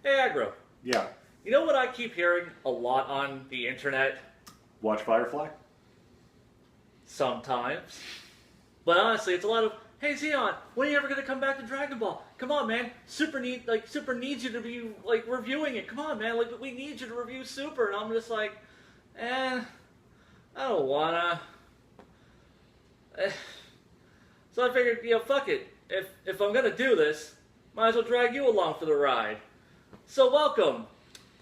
Hey, Aggro. Yeah. You know what I keep hearing a lot on the internet? Watch Firefly? Sometimes. But honestly, it's a lot of, hey, Zeon, when are you ever going to come back to Dragon Ball? Come on, man. Super needs you to be, reviewing it. Come on, man. We need you to review Super. And I'm just like, I don't wanna. So I figured, fuck it. If I'm going to do this, might as well drag you along for the ride. So welcome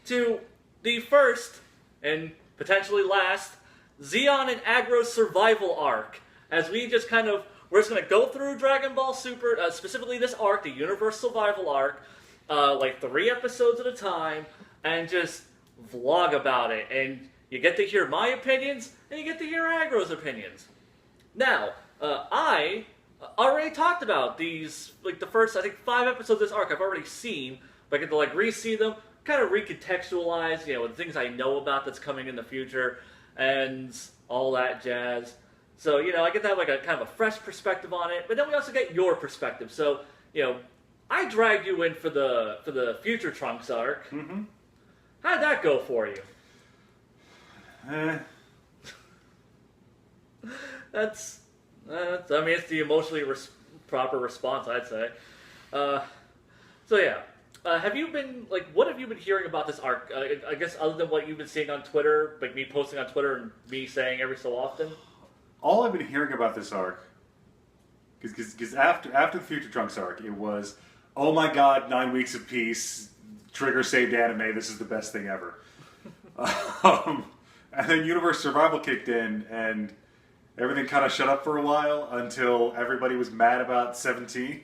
to the first, and potentially last, Zeon and Aggro survival arc. As we just we're just going to go through Dragon Ball Super, specifically this arc, the Universe Survival arc, 3 episodes at a time, and just vlog about it. And you get to hear my opinions, and you get to hear Aggro's opinions. Now, I already talked about these, the first, I think, 5 episodes of this arc I've already seen, but I get to, re-see them, kind of recontextualize, the things I know about that's coming in the future, and all that jazz. So, I get to have, a kind of a fresh perspective on it, but then we also get your perspective. So, I dragged you in for the Future Trunks arc. Mm-hmm. How'd that go for you? That's it's the emotionally proper response, I'd say. So yeah, have you been, what have you been hearing about this arc? I guess other than what you've been seeing on Twitter, me posting on Twitter and me saying every so often? All I've been hearing about this arc, because after the Future Trunks arc, it was, oh my god, 9 weeks of peace, Trigger saved anime, this is the best thing ever. And then Universe Survival kicked in, and everything kind of shut up for a while until everybody was mad about 17.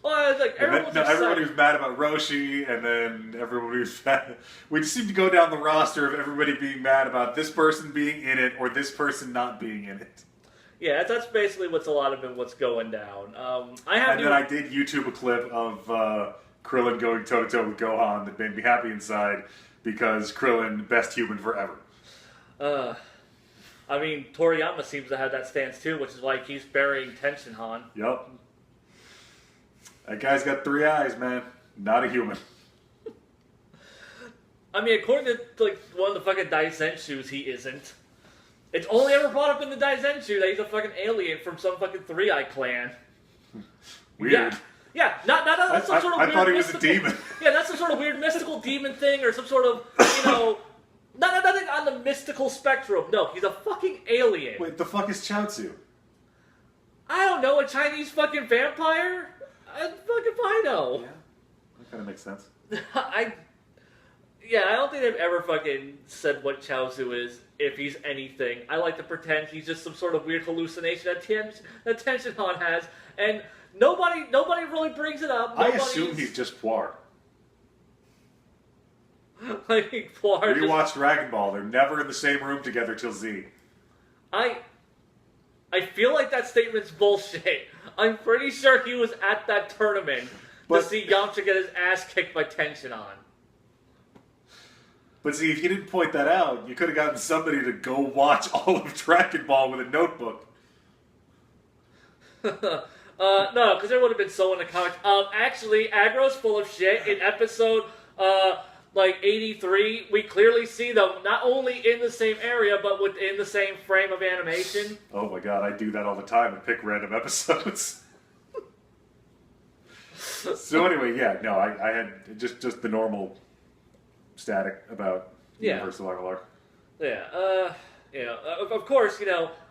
Well, everybody was mad about Roshi, and then everybody was mad. We just seem to go down the roster of everybody being mad about this person being in it or this person not being in it. Yeah, that's basically what's going down. I did YouTube a clip of Krillin going toe-to-toe with Gohan that made me happy inside because Krillin, best human forever. Toriyama seems to have that stance too, which is why he keeps burying Tenshinhan. Yup. That guy's got 3 eyes, man. Not a human. According to one of the fucking Daisenshu's, he isn't. It's only ever brought up in the Daisenshu that he's a fucking alien from some fucking 3-Eye clan. Weird. Yeah, not some sort of weird I thought he was mystical, a demon. Yeah, that's some sort of weird mystical demon thing or some sort of, nothing on the mystical spectrum. No, he's a fucking alien. Wait, the fuck is Chaozu? I don't know, a Chinese fucking vampire? If I know. Yeah, that kind of makes sense. I don't think they've ever fucking said what Chaozu is, if he's anything. I like to pretend he's just some sort of weird hallucination that Tenshinhan has, and nobody really brings it up. I assume he's just Puar. Puar. We watched Dragon Ball. They're never in the same room together till Z. I feel like that statement's bullshit. I'm pretty sure he was at that tournament to see Yamcha get his ass kicked by Tenshinhan. But see, if you didn't point that out, you could have gotten somebody to go watch all of Dragon Ball with a notebook. No, because there would have been so in the comics. Actually, Aggro's full of shit. In episode, 83, we clearly see them not only in the same area, but within the same frame of animation. Oh my god, I do that all the time and pick random episodes. So anyway, yeah, no, I had just the normal static about Universe Survival arc. Yeah, of course,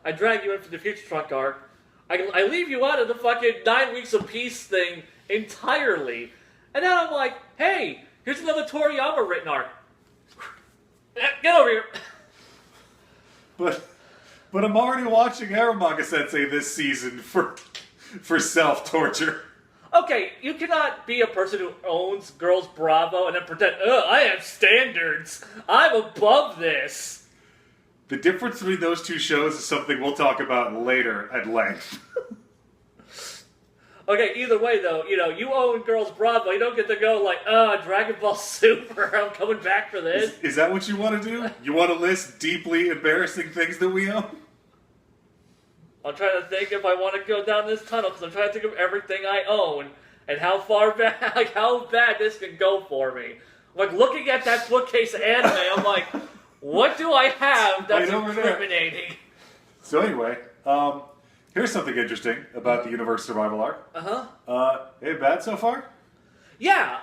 I drag you in for the Future Trunk arc. I leave you out of the fucking 9 weeks of peace thing entirely. And then I'm like, hey, here's another Toriyama written arc. Get over here. But I'm already watching Aramanga Sensei this season for self-torture. Okay, you cannot be a person who owns Girls Bravo and then pretend, I have standards. I'm above this. The difference between those two shows is something we'll talk about later at length. Okay, either way though, you own Girls Bravo, you don't get to go Dragon Ball Super, I'm coming back for this. Is that what you want to do? You want to list deeply embarrassing things that we own? I'm trying to think if I want to go down this tunnel, because I'm trying to think of everything I own. and how far back, like how bad this can go for me. Like looking at that bookcase of anime, I'm like, what do I have that's incriminating? So anyway, here's something interesting about the Universe Survival arc. Hey, bad so far? Yeah,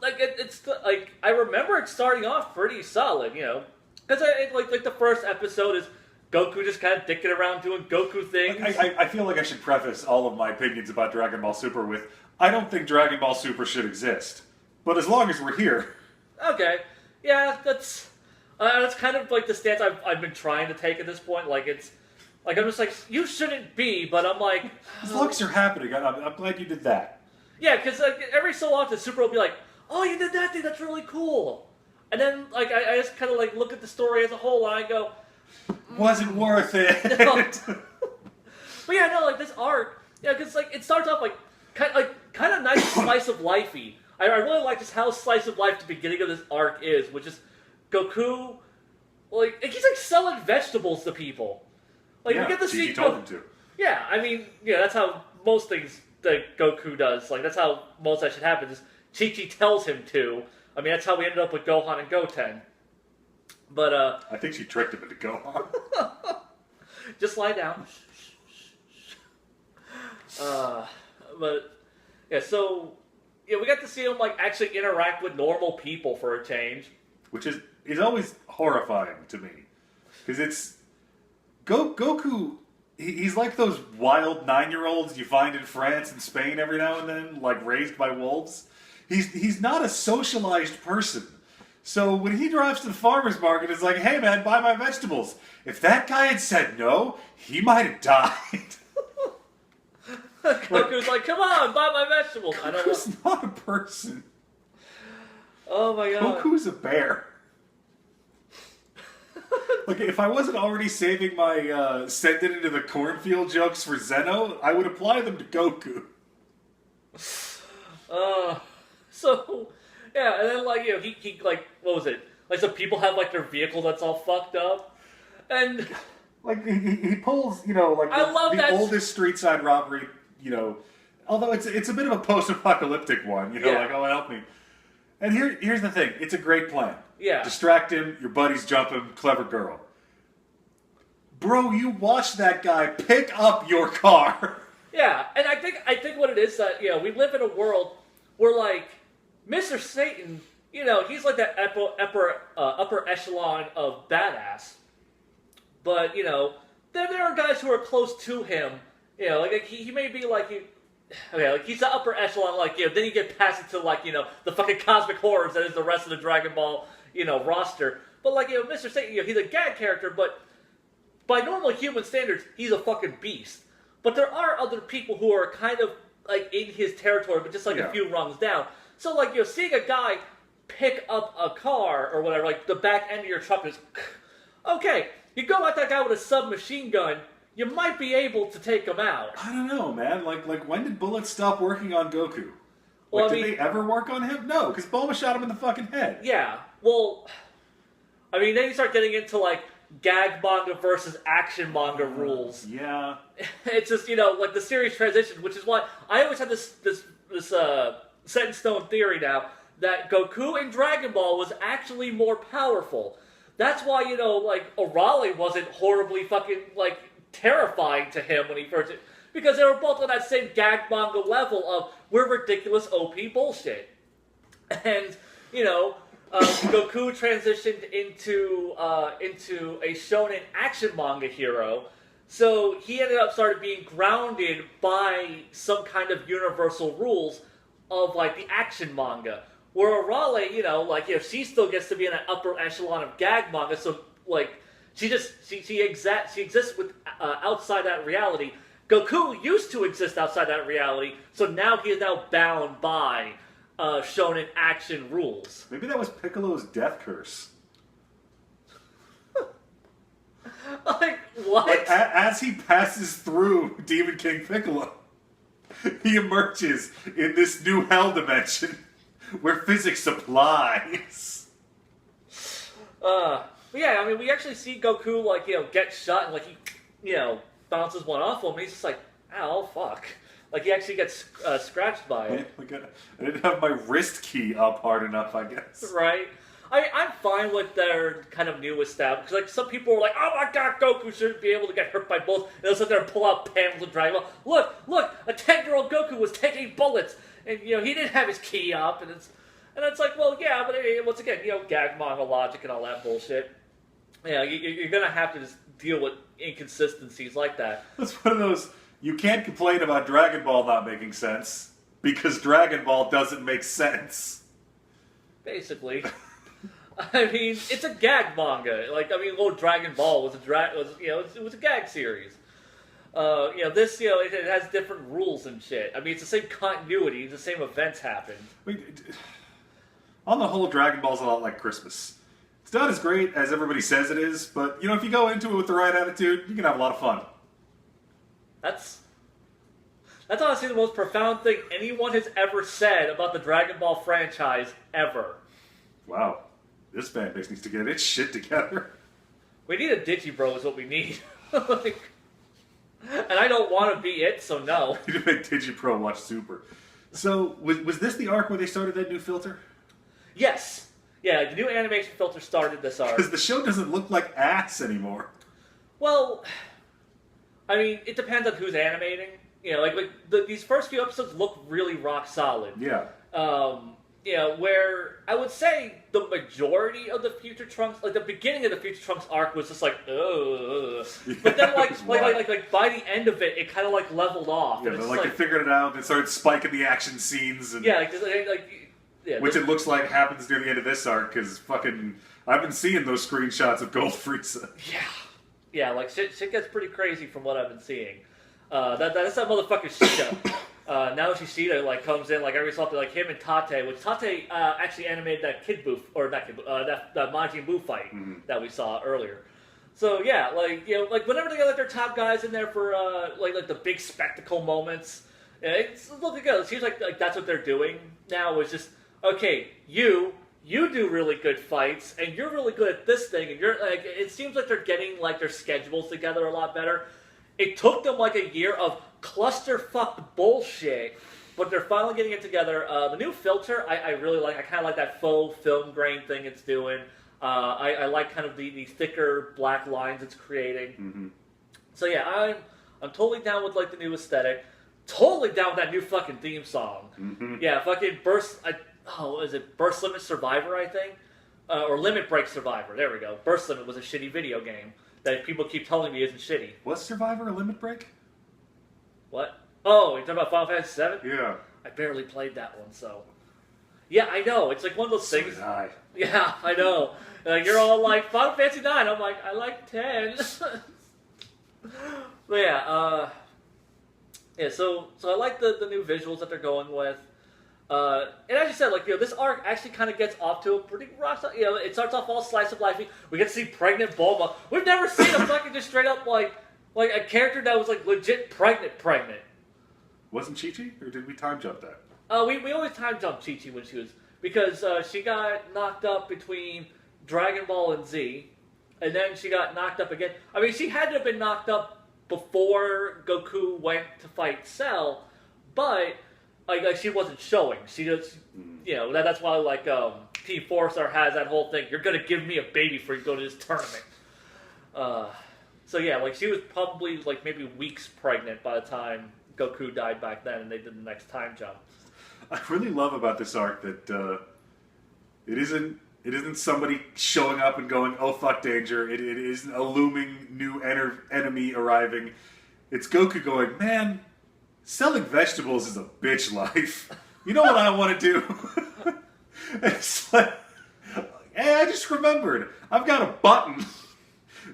like it's like I remember it starting off pretty solid, you know, because like the first episode is Goku just kind of dicking around doing Goku things. I feel like I should preface all of my opinions about Dragon Ball Super with, I don't think Dragon Ball Super should exist, but as long as we're here. Okay, yeah, that's kind of like the stance I've been trying to take at this point. Like it's like I'm just like you shouldn't be, but I'm like as long as you're happening, I'm glad you did that. Yeah, because like every so often Super will be like, oh, you did that thing, that's really cool, and then like I just kind of like look at the story as a whole and I go, wasn't worth it. But yeah, no, like this arc, yeah, because like it starts off like kind of nice slice of lifey. I really like just how slice of life the beginning of this arc is, which is Goku, like he's like selling vegetables to people. Like yeah, we get to see Gigi told him to. Yeah, I mean, yeah, that's how most things that Goku does. Like that's how most of that shit happens. Is Chi-Chi tells him to. I mean, that's how we ended up with Gohan and Goten. But I think she tricked him into Gohan. Just lie down. But yeah, so yeah, we got to see him like actually interact with normal people for a change, which is always horrifying to me because it's Goku. He's like those wild 9-year-olds you find in France and Spain every now and then, like raised by wolves. He's not a socialized person. So when he drives to the farmer's market, it's like, hey man, buy my vegetables. If that guy had said no, he might have died. Goku's like, come on, buy my vegetables. Goku's not a person. Oh my god. Goku's a bear. Like, if I wasn't already saving my send it into the cornfield jokes for Zeno, I would apply them to Goku. So, yeah, and then, like, you know, he like, what was it? Like, some people have, like, their vehicle that's all fucked up. And... like, he pulls, you know, like, the oldest street side robbery, you know, although it's a bit of a post-apocalyptic one, you know, like, oh, help me. And here's the thing, it's a great plan. Yeah. Distract him, your buddies jump him, clever girl. Bro, you watch that guy pick up your car. Yeah, and I think what it is that, you know, we live in a world where, like, Mr. Satan, you know, he's like that upper echelon of badass. But, you know, there are guys who are close to him. You know, like he may be like, okay, like he's the upper echelon, like, you know, then you get past into, like, you know, the fucking cosmic horrors that is the rest of the Dragon Ball, you know, roster. But, like, you know, Mr. Satan, you know, he's a gag character, but by normal human standards, he's a fucking beast. But there are other people who are kind of, like, in his territory, but just, like, a few rungs down. So, like, you know, seeing a guy pick up a car or whatever, like, the back end of your truck is, okay, you go at that guy with a submachine gun, you might be able to take him out. I don't know, man. Like when did bullets stop working on Goku? Like, well, did they ever work on him? No, because Bulma shot him in the fucking head. Yeah, well, I mean, then you start getting into, like, gag manga versus action manga rules. Yeah. It's just, you know, like, the series transition, which is why I always had this set in stone theory now, that Goku in Dragon Ball was actually more powerful. That's why, you know, like, Arale wasn't horribly fucking, like, terrifying to him when he first... Because they were both on that same gag manga level of, we're ridiculous OP bullshit. And, you know, Goku transitioned into a shonen action manga hero, so he ended up started being grounded by some kind of universal rules of, like, the action manga. Where Arale, you know, like, she still gets to be in an upper echelon of gag manga, so, like, she exists with outside that reality. Goku used to exist outside that reality, so now he is now bound by shonen action rules. Maybe that was Piccolo's death curse. Like, what? Like, as he passes through Demon King Piccolo, he emerges in this new hell dimension where physics applies. Yeah, I mean, we actually see Goku, like, you know, get shot and, like, he, you know, bounces one off him, and he's just like, ow, fuck. Like he actually gets scratched by it. I didn't have my wrist key up hard enough, I guess. Right. I'm fine with their kind of new establishment. Because like some people were like, oh my god, Goku shouldn't be able to get hurt by bullets. And they'll sit there and pull out panels of Dragon Ball. Look, a 10-year-old Goku was taking bullets. And, he didn't have his key up. And it's like, well, yeah, but once again, gag manga logic and all that bullshit. You're going to have to just deal with inconsistencies like that. That's one of those, you can't complain about Dragon Ball not making sense, because Dragon Ball doesn't make sense. Basically. I mean, it's a gag manga. Dragon Ball was it was a gag series. This, it has different rules and shit. I mean, it's the same continuity, the same events happen. I mean, on the whole, Dragon Ball's a lot like Christmas. It's not as great as everybody says it is, but, if you go into it with the right attitude, you can have a lot of fun. That's honestly the most profound thing anyone has ever said about the Dragon Ball franchise ever. Wow. This fan base needs to get its shit together. We need a Digibro is what we need. And I don't want to be it, so no. We need to make Digipro watch Super. So, was this the arc where they started that new filter? Yes. Yeah, the new animation filter started this arc. Because the show doesn't look like ass anymore. Well, I mean, it depends on who's animating. These first few episodes look really rock solid. Yeah. Where I would say the majority of the Future Trunks, like the beginning of the Future Trunks arc was just like, ugh. But then like by the end of it, it kind of like leveled off. Yeah, they figured it out and started spiking the action scenes. And which it looks like happens near the end of this arc, because fucking, I've been seeing those screenshots of Gold Frieza. Yeah, like shit gets pretty crazy from what I've been seeing. That's that motherfucker Shida. Now Shishida comes in every so often, him and Tate, which Tate actually animated that Kid Buu, or not Kid Buu, that Majin Buu fight that we saw earlier. So yeah, whenever they got their top guys in there for the big spectacle moments, it's looking good. It seems like that's what they're doing now. Is just okay, you do really good fights, and you're really good at this thing, and you're it seems like they're getting their schedules together a lot better. It took them a year of clusterfuck bullshit, but they're finally getting it together. The new filter, I really like. I kind of like that faux film grain thing it's doing. I like kind of the thicker black lines it's creating. Mm-hmm. So yeah, I'm totally down with the new aesthetic. Totally down with that new fucking theme song. Mm-hmm. Yeah, fucking Burst. Is it Burst Limit Survivor? I think, or Limit Break Survivor. There we go. Burst Limit was a shitty video game that people keep telling me isn't shitty. Was Survivor a Limit Break? What? Oh, you're talking about Final Fantasy VII? Yeah. I barely played that one, so. Yeah, I know. It's one of those things. So did I. Yeah, I know. You're all like, Final Fantasy IX. I'm like, I like 10. But yeah, so I like the new visuals that they're going with. And as you said, this arc actually kind of gets off to a pretty rock. It starts off all slice of life. We get to see pregnant Bulma. We've never seen a fucking just straight up like a character that was legit pregnant. Wasn't Chi-Chi, or did we time jump that? We always time jumped Chi-Chi when she was, because she got knocked up between Dragon Ball and Z, and then she got knocked up again. I mean, she had to have been knocked up before Goku went to fight Cell, but she wasn't showing. She just, that's why Team Four Star has that whole thing. You're gonna give me a baby before you go to this tournament. So yeah, she was probably maybe weeks pregnant by the time Goku died back then, and they did the next time jump. I really love about this arc that it isn't somebody showing up and going, oh fuck danger. It isn't a looming new enemy arriving. It's Goku going, man, selling vegetables is a bitch life. You know what I want to do? It's like, hey, I just remembered. I've got a button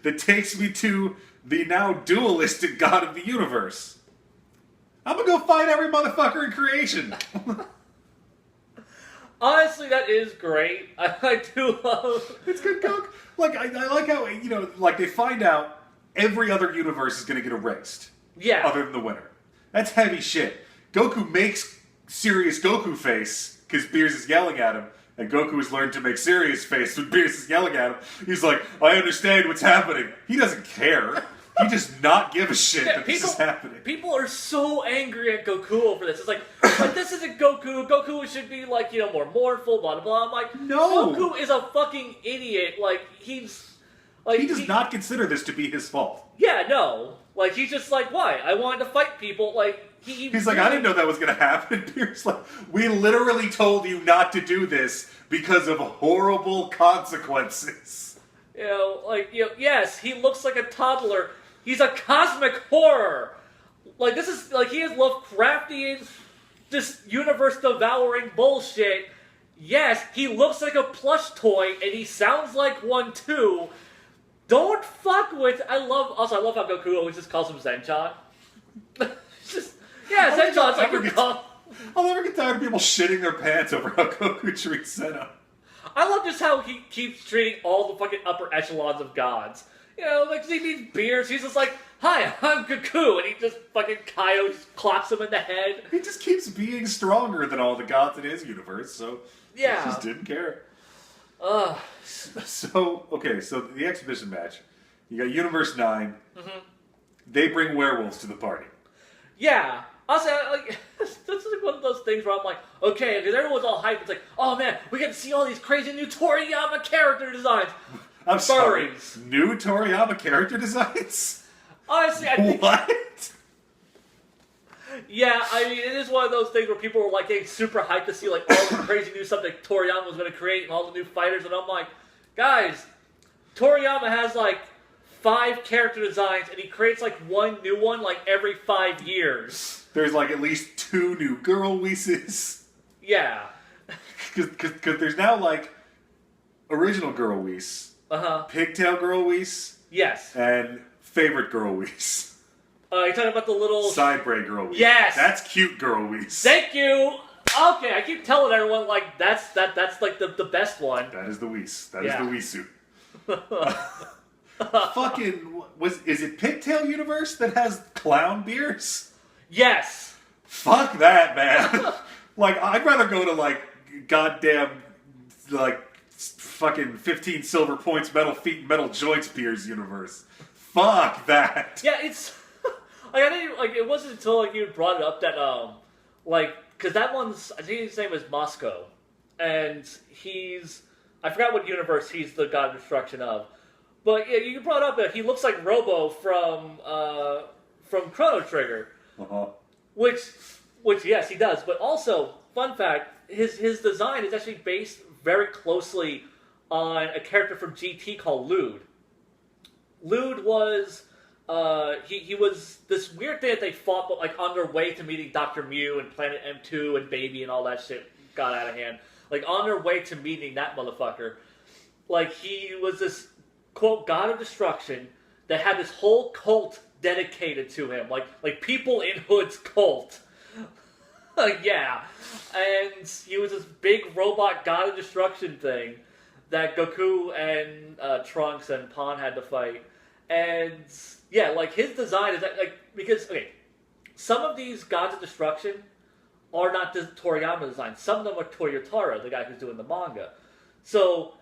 that takes me to the now dualistic god of the universe. I'm gonna go fight every motherfucker in creation. Honestly, that is great. I do love. It's good, Goku. I like how they find out every other universe is gonna get erased. Yeah. Other than the winner. That's heavy shit. Goku makes serious Goku face because Beerus is yelling at him, and Goku has learned to make serious face when Beerus is yelling at him. He's like, I understand what's happening. He doesn't care. He does not give a shit that this people, is happening. People are so angry at Goku over this. It's like this isn't Goku. Goku should be like, more mournful, blah, blah, blah. I'm like, No. Goku is a fucking idiot. Like, he's... Like, he does not consider this to be his fault. Yeah, no. Like, he's just like, why? I wanted to fight people. Like, he's like, I didn't know that was going to happen. Pierce like, we literally told you not to do this because of horrible consequences. Yes, he looks like a toddler. He's a cosmic horror. Like, this is, like, he is Lovecraftian, this universe-devouring bullshit. Yes, he looks like a plush toy, and he sounds like one, too. Don't fuck with... I love how Goku always just calls him Zenchan. Zenchan's like you call... I'll never get tired of people shitting their pants over how Goku treats Zeon. I love just how he keeps treating all the fucking upper echelons of gods. Like, he needs beers, he's just like, hi, I'm Goku, and he just fucking Kaio just clocks him in the head. He just keeps being stronger than all the gods in his universe, so... Yeah. He just didn't care. So the exhibition match. You got Universe 9. Mm-hmm. They bring werewolves to the party. Yeah. Also, like, this is like one of those things where I'm like, okay, because everyone's all hyped. It's like, oh man, we get to see all these crazy new Toriyama character designs. I'm sorry. New Toriyama character designs? Honestly, I think... What? Yeah, I mean, it is one of those things where people were like getting super hyped to see like all the crazy new stuff that Toriyama was going to create and all the new fighters, and I'm like, guys, Toriyama has like 5 character designs and he creates like one new one like every 5 years. There's like at least 2 new girl Whis. Yeah. Because there's now like original girl Whis, pigtail girl Whis, yes, and favorite girl Whis. You're talking about the little... Side braid girl Whis. Yes! That's cute girl Whis. Thank you! Okay, I keep telling everyone, like, that's like the best one. That is the Whis. That is the Whis suit. Is it Pigtail Universe that has clown beers? Yes! Fuck that, man. Like, I'd rather go to, like, goddamn, like, fucking 15 silver points, metal feet, metal joints beers universe. Fuck that. Yeah, it's... Like, I didn't, like, it wasn't until, like, you brought it up that, because that one's, I think his name is Moscow, and he's, I forgot what universe he's the god of destruction of, but, yeah, you brought up that he looks like Robo from Chrono Trigger, which, yes, he does, but also, fun fact, his design is actually based very closely on a character from GT called Lude. Lude was... he was this weird thing that they fought, but like on their way to meeting Dr. Mew and Planet M2 and Baby and all that shit got out of hand. Like on their way to meeting that motherfucker, like he was this quote god of destruction that had this whole cult dedicated to him, like people in Hood's cult. Yeah, and he was this big robot god of destruction thing that Goku and Trunks and Pan had to fight, and. Yeah, like, his design is, like, because, okay, some of these Gods of Destruction are not Toriyama designs. Some of them are Toyotaro, the guy who's doing the manga. So,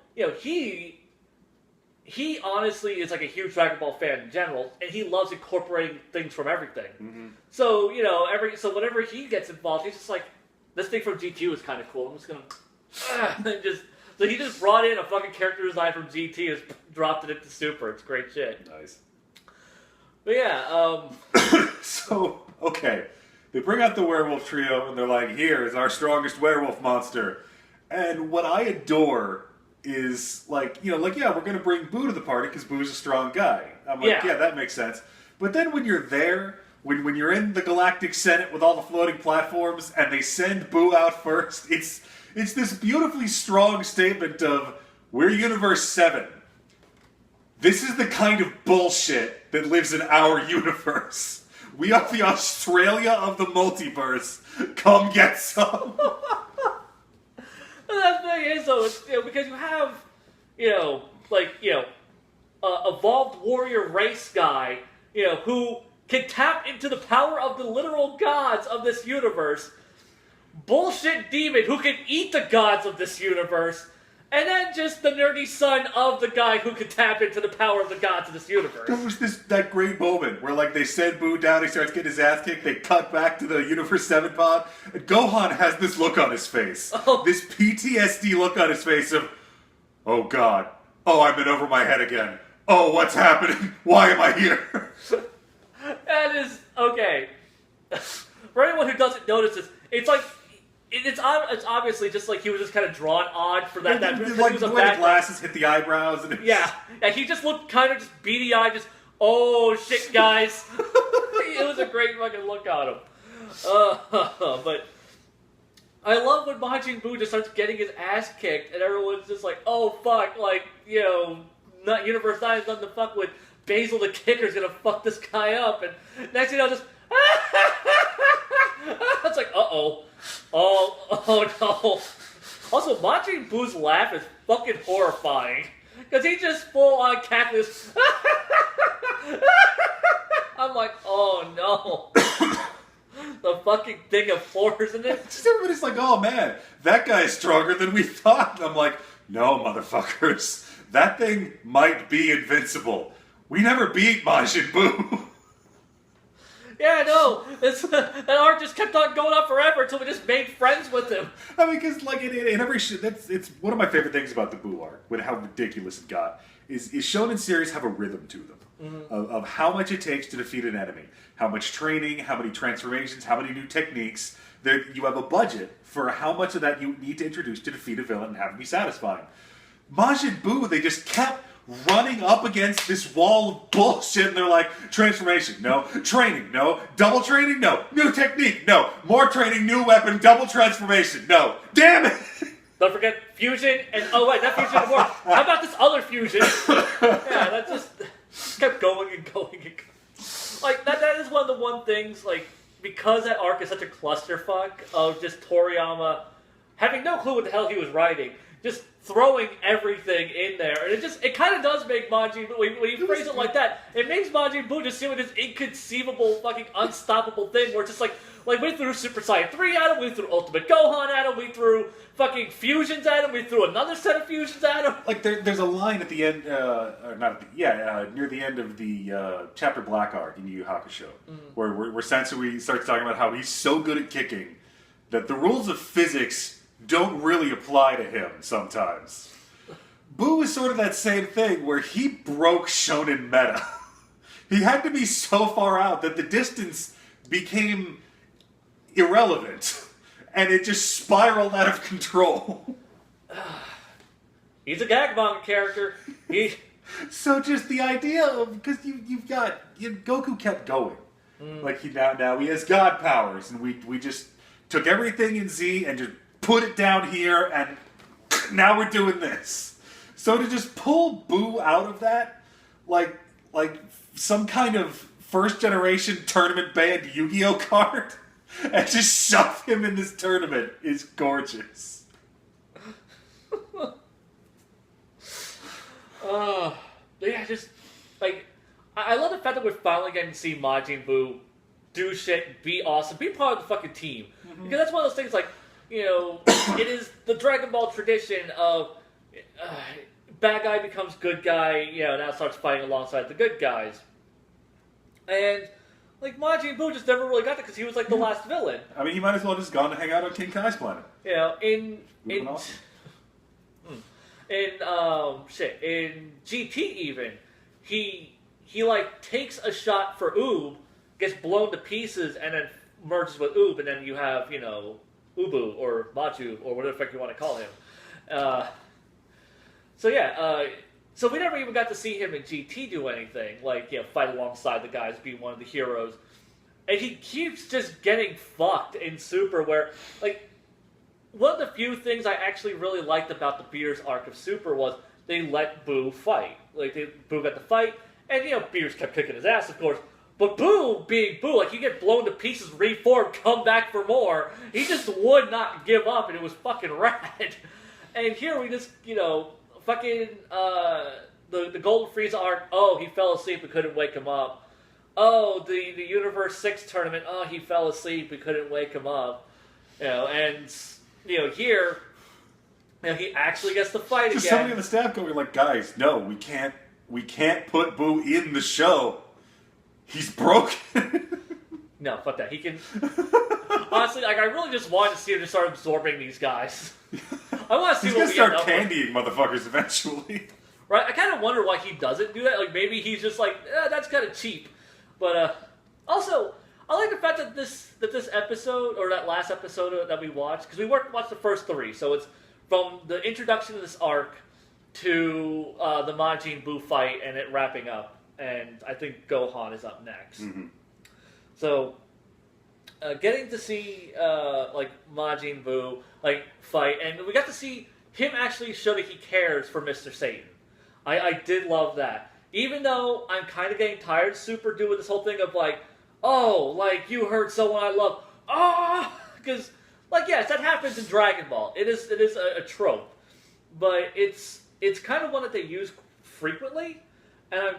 he honestly is, like, a huge Dragon Ball fan in general, and he loves incorporating things from everything. Mm-hmm. So, so whenever he gets involved, he's just like, this thing from GT was kind of cool. I'm just gonna... So he just brought in a fucking character design from GT and dropped it into Super. It's great shit. Nice. But yeah, So, okay. They bring out the werewolf trio, and they're like, here is our strongest werewolf monster. And what I adore is, like, yeah, we're going to bring Boo to the party, because Boo's a strong guy. I'm like, yeah, that makes sense. But then when you're there, when you're in the Galactic Senate with all the floating platforms, and they send Boo out first, it's this beautifully strong statement of, we're Universe 7. This is the kind of bullshit that lives in our universe. We are the Australia of the multiverse. Come get some. The thing is, though, it's, because you have, evolved warrior race guy, who can tap into the power of the literal gods of this universe. Bullshit demon who can eat the gods of this universe. And then just the nerdy son of the guy who could tap into the power of the gods of this universe. There was that great moment where like they send Buu down, he starts getting his ass kicked, they cut back to the Universe 7 pod, and Gohan has this look on his face. Oh. This PTSD look on his face of, oh god, oh I'm in over my head again. Oh, what's happening? Why am I here? That is okay. For anyone who doesn't notice this, it's like it's obviously just like he was just kind of drawn odd for that. Like he was the a way the bad glasses hit the eyebrows. And yeah, he just looked kind of just beady-eyed, just oh shit, guys. It was a great fucking look on him. But I love when Majin Buu just starts getting his ass kicked, and everyone's just like, oh fuck, like not Universe 9 is nothing to fuck with. Basil the Kicker's gonna fuck this guy up, and next thing you know, just it's like, oh no. Also, Majin Buu's laugh is fucking horrifying because he just full on cackles. I'm like, oh no. The fucking thing of horrors in it. Just everybody's like, oh man, that guy's stronger than we thought. And I'm like, no, motherfuckers. That thing might be invincible. We never beat Majin Buu. Yeah, no. That arc just kept on going on forever until we just made friends with him. I mean, because like in every it's one of my favorite things about the Buu arc, with how ridiculous it got, is shonen series have a rhythm to them of how much it takes to defeat an enemy, how much training, how many transformations, how many new techniques. You have a budget for how much of that you need to introduce to defeat a villain and have it be satisfying. Majin Buu, they just kept running up against this wall of bullshit, and they're like, transformation, no. Training, no. Double training, no. New technique, no. More training, new weapon, double transformation, no. Damn it! Don't forget fusion, and oh wait, not fusion anymore. How about this other fusion? Yeah, that just kept going and going and going. Like, that is one of the things, like, because that arc is such a clusterfuck of just Toriyama having no clue what the hell he was writing, just throwing everything in there, and it kind of does make Majin Buu, when you phrase it like that, it makes Majin Buu just seem like this inconceivable, fucking unstoppable thing, where it's just like we threw Super Saiyan 3 at him, we threw Ultimate Gohan at him, we threw fucking fusions at him, we threw another set of fusions at him. Like, there's a line at the end, or not at the, near the end of the Chapter Black arc in Yu Yu Hakusho, where Sensui starts talking about how he's so good at kicking that the rules of physics don't really apply to him sometimes. Buu is sort of that same thing where he broke shonen meta. He had to be so far out that the distance became irrelevant, and it just spiraled out of control. He's a gag manga character. So just the idea of, because you've got Goku kept going, like now he has god powers, and we just took everything in Z and just put it down here, and now we're doing this. So to just pull Buu out of that, like some kind of first generation tournament banned Yu-Gi-Oh card, and just shove him in this tournament is gorgeous. Yeah, just like I love the fact that we're finally getting to see Majin Buu do shit, be awesome, be part of the fucking team. Because that's one of those things, like, it is the Dragon Ball tradition of bad guy becomes good guy, now starts fighting alongside the good guys. And, like, Majin Buu just never really got that because he was, like, the last villain. I mean, he might as well just gone to hang out on King Kai's planet. In GT even, he like takes a shot for Oob, gets blown to pieces, and then merges with Oob, and then you have, Ubu, or Matu, or whatever the fuck you want to call him. So we never even got to see him in GT do anything, like, fight alongside the guys, be one of the heroes. And he keeps just getting fucked in Super, where, like, one of the few things I actually really liked about the Beerus arc of Super was they let Buu fight. Like, Buu got to fight, and, Beerus kept kicking his ass, of course. But Buu, being Buu, like, he get blown to pieces, reform, come back for more. He just would not give up, and it was fucking rad. And here we just, fucking, the Golden Frieza arc, oh, he fell asleep, we couldn't wake him up. Oh, the Universe 6 tournament, oh, he fell asleep, we couldn't wake him up. Here, he actually gets to fight Just again. somebody on the staff going like, guys, no, we can't put Boo in the show. He's broken. No, fuck that. He can... Honestly, like, I really just wanted to see him just start absorbing these guys. I want to see He's what gonna we start end up with. candying motherfuckers eventually. Right? I kind of wonder why he doesn't do that. Like, maybe he's just like, that's kind of cheap. But, also, I like the fact that this episode, or that last episode that we watched, because we watched the first 3, so it's from the introduction of this arc to the Majin Buu fight and it wrapping up. And I think Gohan is up next. Mm-hmm. So, getting to see, like, Majin Buu, like, fight, and we got to see him actually show that he cares for Mr. Satan. I did love that. Even though I'm kind of getting tired of Super doing this whole thing of, like, oh, like, you hurt someone I love. Ah! Because, like, yes, that happens in Dragon Ball. It is a trope. But it's kind of one that they use frequently. And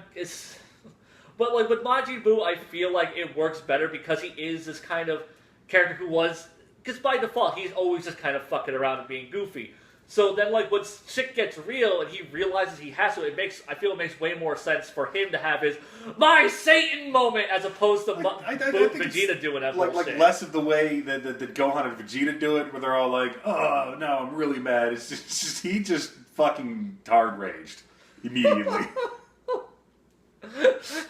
but, like, with Majin Buu, I feel like it works better because he is this kind of character who was... Because by default, he's always just kind of fucking around and being goofy. So then, like, when shit gets real and he realizes he has to, I feel it makes way more sense for him to have his "My Satan" moment as opposed to Vegeta doing that like less of the way that Gohan and Vegeta do it, where they're all like, "Oh no, I'm really mad." It's just he just fucking hard raged immediately.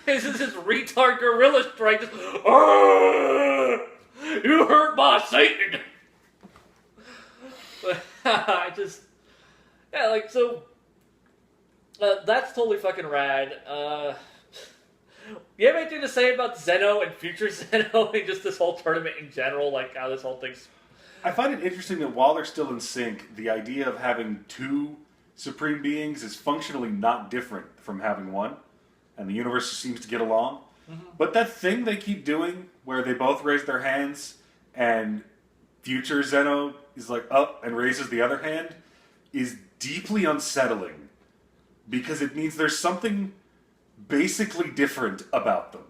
This is his retard gorilla strike. Just, "Arrgh! You hurt my Satan." I just, yeah, like, so, that's totally fucking rad. You have anything to say about Zeno and future Zeno and just this whole tournament in general, like how this whole thing's... I find it interesting that while they're still in sync, the idea of having 2 Supreme Beings is functionally not different from having one, and the universe seems to get along. Mm-hmm. But that thing they keep doing, where they both raise their hands, and future Zeno is like, up, and raises the other hand, is deeply unsettling. Because it means there's something basically different about them.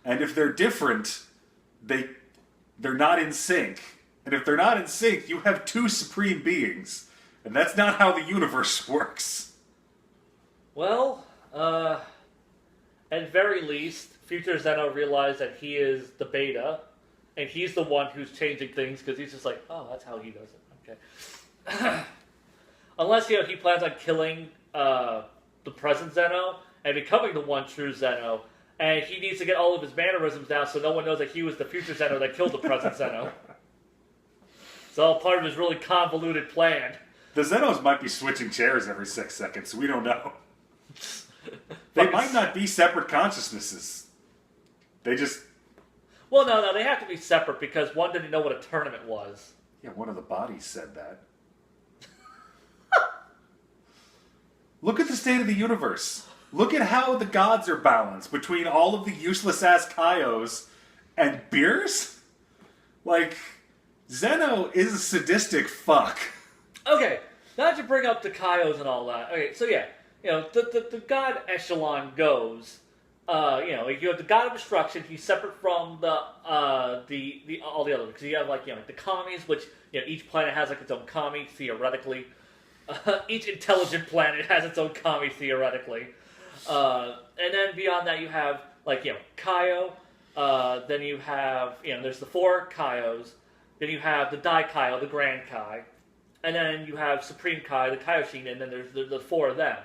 And if they're different, they're not in sync. And if they're not in sync, you have 2 Supreme Beings. And that's not how the universe works. Well, at very least, future Zeno realized that he is the beta, and he's the one who's changing things, because he's just like, oh, that's how he does it. Okay. Unless, he plans on killing the present Zeno and becoming the one true Zeno, and he needs to get all of his mannerisms down so no one knows that he was the future Zeno that killed the present Zeno. It's all part of his really convoluted plan. The Zenos might be switching chairs every 6 seconds, so we don't know. They might not be separate consciousnesses. They just... Well, no, they have to be separate because one didn't know what a tournament was. Yeah, one of the bodies said that. Look at the state of the universe. Look at how the gods are balanced between all of the useless-ass Kaios and Beers. Like, Zeno is a sadistic fuck. Okay, now that you bring up the Kaios and all that. Okay, so yeah, the god echelon goes... you have the god of destruction. He's separate from the all the others because you have the commies, which each planet has its own kami theoretically. Each intelligent planet has its own kami theoretically, and then beyond that you have Kaio. Then you have there's the 4 Kaios. Then you have the Dai Kaio, the Grand Kai, and then you have Supreme Kai, the Kaioshin, and then there's the 4 of them.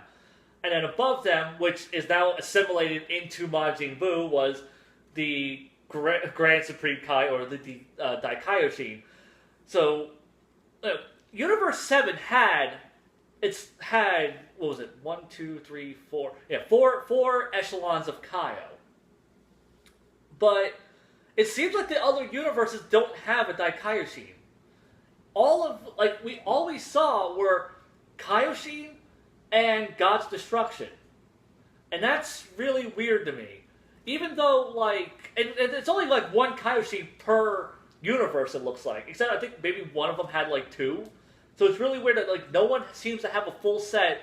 And then above them, which is now assimilated into Majin Buu, was the Grand Supreme Kai, or the Daikaioshin. So, Universe 7 had, what was it, 1, 2, 3, 4, four echelons of Kaio. But it seems like the other universes don't have a Daikaioshin. All we saw were Kaioshin and God's destruction. And that's really weird to me. Even though, and it's only one Kaioshin per universe, it looks like. Except I think maybe one of them had 2. So it's really weird that no one seems to have a full set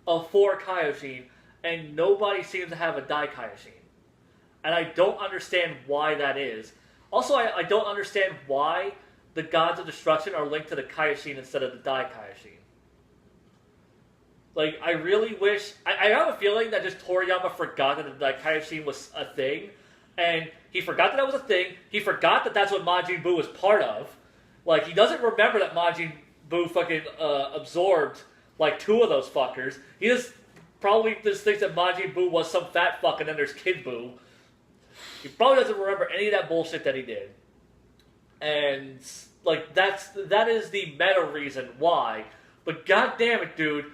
of 4 Kaioshin, and nobody seems to have a Daikaioshin. And I don't understand why that is. Also, I don't understand why the gods of destruction are linked to the Kaioshin instead of the Daikaioshin. Like, I really wish... I have a feeling that just Toriyama forgot that the Kaioshin was a thing. And he forgot that was a thing. He forgot that that's what Majin Buu was part of. Like, he doesn't remember that Majin Buu fucking absorbed, like, 2 of those fuckers. He just probably just thinks that Majin Buu was some fat fuck and then there's Kid Buu. He probably doesn't remember any of that bullshit that he did. And, like, that is the meta reason why. But goddamn it, dude.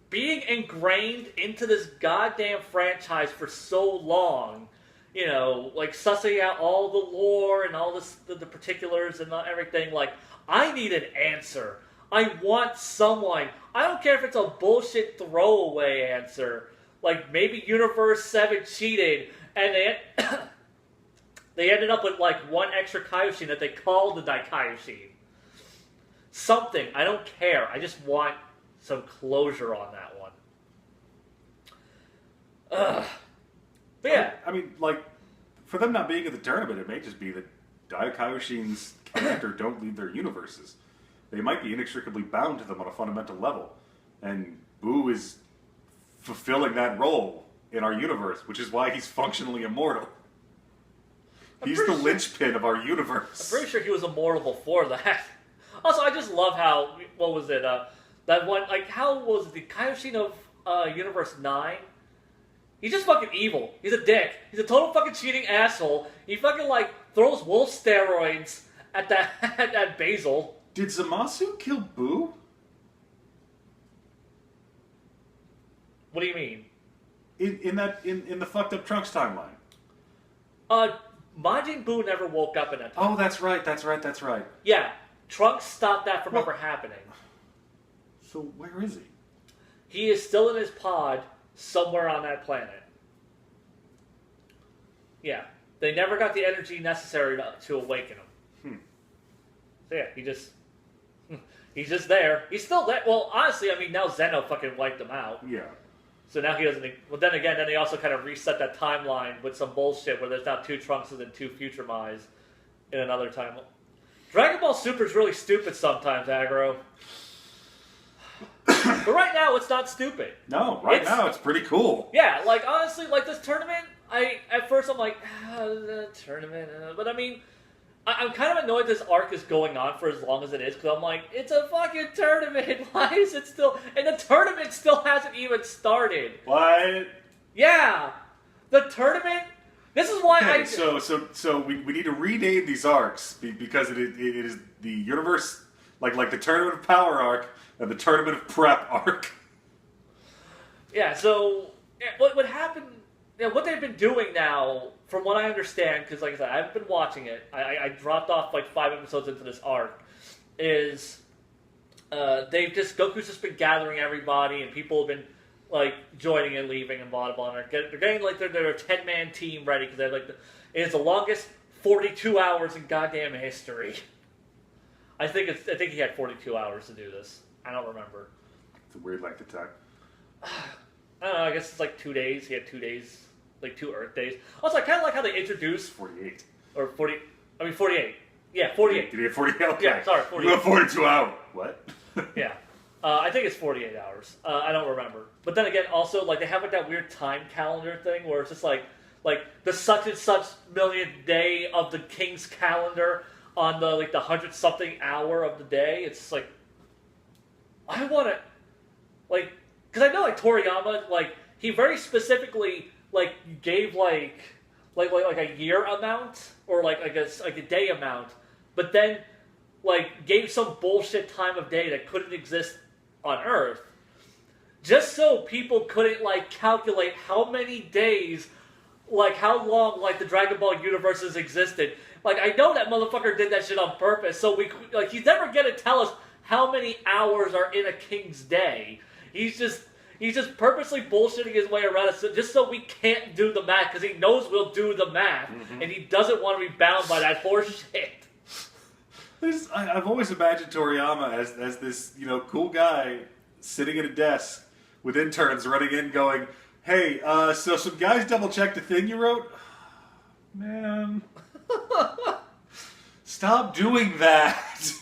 Being ingrained into this goddamn franchise for so long, you know, like sussing out all the lore and all this, the particulars and everything, like, I need an answer. I want someone. I don't care if it's a bullshit throwaway answer. Like, maybe Universe 7 cheated and they ended up with, like, 1 extra Kaioshin that they called the Daikaioshin. Something. I don't care. I just want some closure on that one. But yeah. I mean, like, for them not being at the tournament, it may just be that Daikaioshin's character don't leave their universes. They might be inextricably bound to them on a fundamental level. And Boo is fulfilling that role in our universe, which is why he's functionally immortal. He's the linchpin of our universe. I'm pretty sure he was immortal before that. Also, I just love how, what was it, that one, like, how was it, the Kaioshin of Universe 9? He's just fucking evil. He's a dick. He's a total fucking cheating asshole. He fucking, like, throws wolf steroids at that at Basil. Did Zamasu kill Boo? What do you mean? In the fucked up Trunks timeline. Majin Buu never woke up in that time. Oh, that's right. Yeah, Trunks stopped that from ever happening. So where is he? He is still in his pod somewhere on that planet. Yeah, they never got the energy necessary to awaken him. So yeah, he's just there. He's still there. Well, honestly, I mean, now Zeno fucking wiped him out. Yeah. So now he doesn't... Well, then again, they also kind of reset that timeline with some bullshit where there's now 2 Trunkses and 2 Future Mai's in another time. Dragon Ball Super is really stupid sometimes, Aggro. But right now, it's not stupid. No, now it's pretty cool. Yeah, like, honestly, like, this tournament, at first I'm like, the tournament, but I mean, I'm kind of annoyed this arc is going on for as long as it is, because I'm like, it's a fucking tournament, why is it still, and the tournament still hasn't even started. What? Yeah, the tournament, this is why So we need to rename these arcs, because it is the universe, like the Tournament of Power arc, and the Tournament of Prep arc. Yeah, so what happened? What they've been doing now, from what I understand, because like I said, I haven't been watching it. I dropped off like 5 episodes into this arc. Is Goku's just been gathering everybody, and people have been like joining and leaving and blah blah blah. And they're getting like their 10-man team ready because they're like it's the longest 42 hours in goddamn history. I think he had 42 hours to do this. I don't remember. It's a weird length of time. I don't know, I guess it's like 2 days. He had 2 days, like 2 Earth days. Also, I kind of like how they introduced... 48. Or 40... I mean, 48. Yeah, 48. Did he have 48? Okay. Yeah, sorry, 48. You have 42 hours. What? Yeah. I think it's 48 hours. I don't remember. But then again, also, like, they have like that weird time calendar thing where it's just like the such and such millionth day of the king's calendar on the, like, the 100-something hour of the day. It's like... I want to... Like... Because I know, like, Toriyama, like, he very specifically, like, gave, like a year amount, or, like a day amount, but then, like, gave some bullshit time of day that couldn't exist on Earth, just so people couldn't, like, calculate how many days, like, how long, like, the Dragon Ball universes existed. Like, I know that motherfucker did that shit on purpose, so like, he's never gonna tell us how many hours are in a king's day. He's just purposely bullshitting his way around us just so we can't do the math, because he knows we'll do the math, and he doesn't want to be bound by that horse shit. I've always imagined Toriyama as this, cool guy sitting at a desk with interns running in going, hey, so some guys double-checked the thing you wrote? Man. Stop doing that.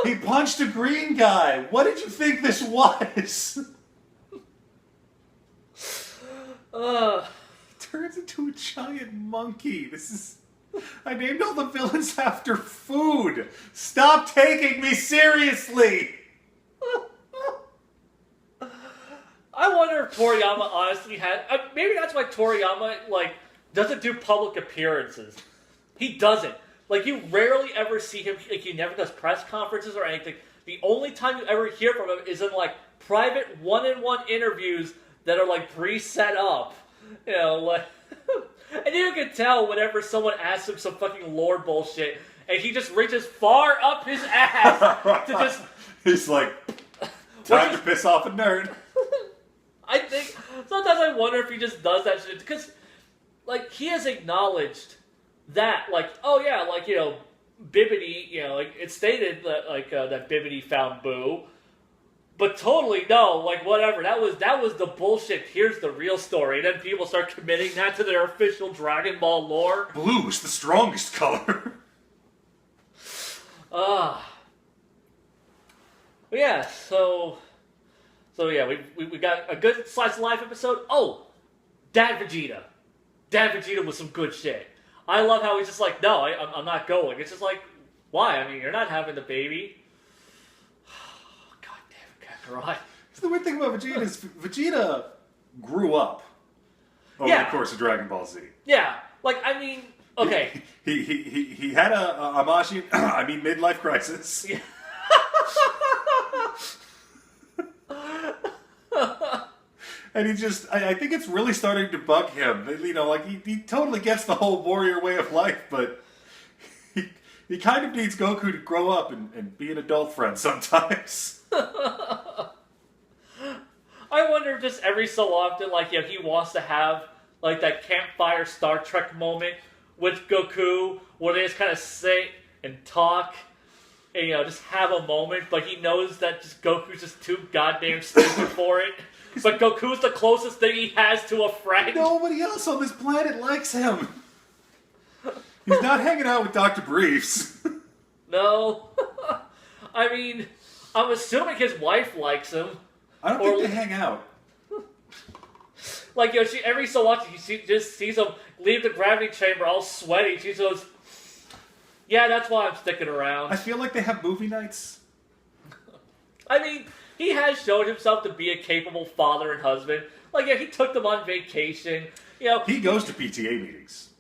He punched a green guy. What did you think this was? Turns into a giant monkey. I named all the villains after food. Stop taking me seriously. I wonder if Toriyama honestly had. Maybe that's why Toriyama doesn't do public appearances. He doesn't. You rarely ever see him. He never does press conferences or anything. The only time you ever hear from him is in private one-on-one interviews that are pre-set up. And you can tell whenever someone asks him some fucking lore bullshit, and he just reaches far up his ass to just. He's like, time to piss off a nerd. I think sometimes I wonder if he just does that shit because, he has acknowledged that, Bibbidi, it stated that that Bibbidi found Boo, but totally no, whatever. That was the bullshit. Here's the real story. And then people start committing that to their official Dragon Ball lore. Blue's the strongest color. Yeah. So yeah, we got a good slice of life episode. Oh, Dad Vegeta. Dad Vegeta was some good shit. I love how he's just no, I'm not going. It's just why? I mean, you're not having the baby. God damn it, Kakarot. The weird thing about Vegeta is Vegeta grew up over the course of Dragon Ball Z. Yeah, I mean, okay. He had a midlife crisis. Yeah. And I think it's really starting to bug him. He totally gets the whole warrior way of life, but he kind of needs Goku to grow up and be an adult friend sometimes. I wonder if just every so often, he wants to have, that campfire Star Trek moment with Goku, where they just kind of sit and talk, and, just have a moment, but he knows that Goku's just too goddamn stupid for it. But Goku's the closest thing he has to a friend. Nobody else on this planet likes him. He's not hanging out with Dr. Briefs. No. I mean, I'm assuming his wife likes him. I don't think they hang out. She every so often she just sees him leave the gravity chamber all sweaty. She goes, yeah, that's why I'm sticking around. I feel like they have movie nights. I mean, he has shown himself to be a capable father and husband. He took them on vacation. He goes to PTA meetings.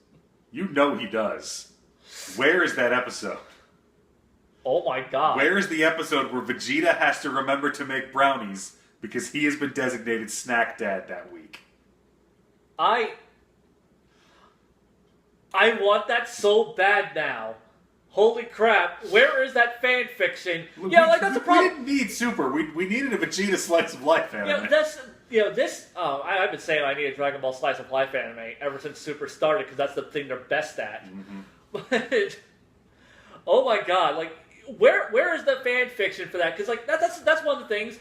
You know he does. Where is that episode? Oh my god. Where is the episode where Vegeta has to remember to make brownies because he has been designated snack dad that week? I want that so bad now. Holy crap, where is that fan fiction? That's a problem. We didn't need Super. We needed a Vegeta slice of life anime. I've been saying I need a Dragon Ball slice of life anime ever since Super started, because that's the thing they're best at. Mm-hmm. But, oh my god, where is the fan fiction for that? Because, that's one of the things,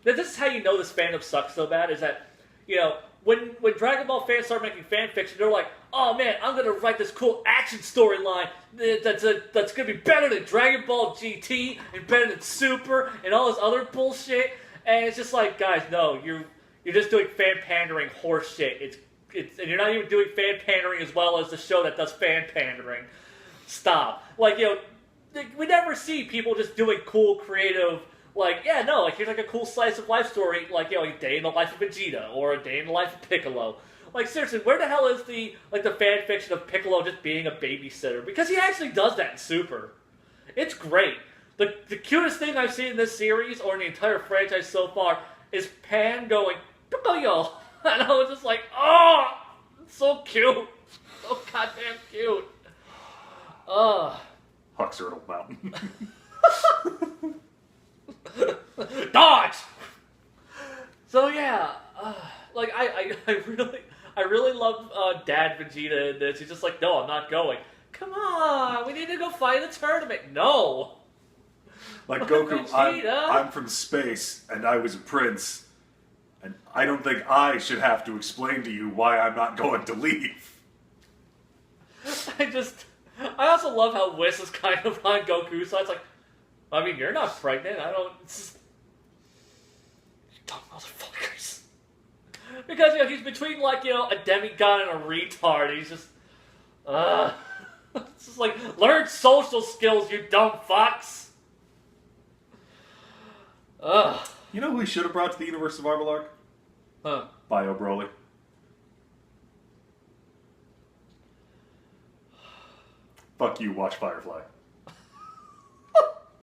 this is how you know this fandom sucks so bad, is that, when Dragon Ball fans start making fan fiction, they're like, oh man, I'm going to write this cool action storyline that's going to be better than Dragon Ball GT and better than Super and all this other bullshit. And it's just guys, no, you're just doing fan pandering horse shit. And you're not even doing fan pandering as well as the show that does fan pandering. Stop. We never see people just doing cool, creative, here's a cool slice of life story, a day in the life of Vegeta, or a day in the life of Piccolo. Seriously, where the hell is the fan fiction of Piccolo just being a babysitter? Because he actually does that in Super. It's great. The cutest thing I've seen in this series, or in the entire franchise so far, is Pan going, Piccolo! And I was just oh! It's so cute! So goddamn cute! Huxertle Mountain. Dodge! So yeah, I really love Dad Vegeta in this. He's just no, I'm not going. Come on, we need to go fight in the tournament. No! Goku, I'm from space, and I was a prince, and I don't think I should have to explain to you why I'm not going to leave. I also love how Whis is kind of on Goku's side. It's I mean, you're not pregnant. It's just, you dumb motherfuckers. Because, he's between, like, a demigod and a retard. He's just, it's just like, learn social skills, you dumb fucks. You know who we should have brought to the Universe Survival Arc? Huh. Bio Broly. Fuck you, watch Firefly.